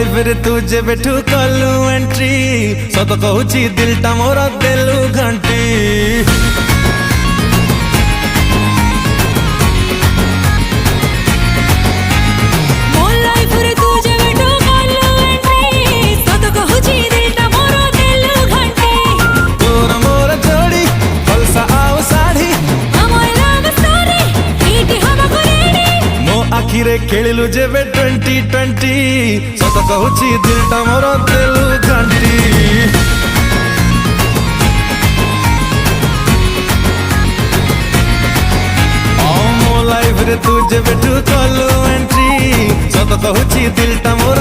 life रे तू जे बेठू कलू एंट्री सत कहूची दिलटा मोर देलू घंटी आखिरे खेलु जेबे 2020 सत कहूची दिलटा मोर देलु घंटी मो लाइफ रे तू जेबे तू कलु एंट्री सत कहूची दिलटा मोर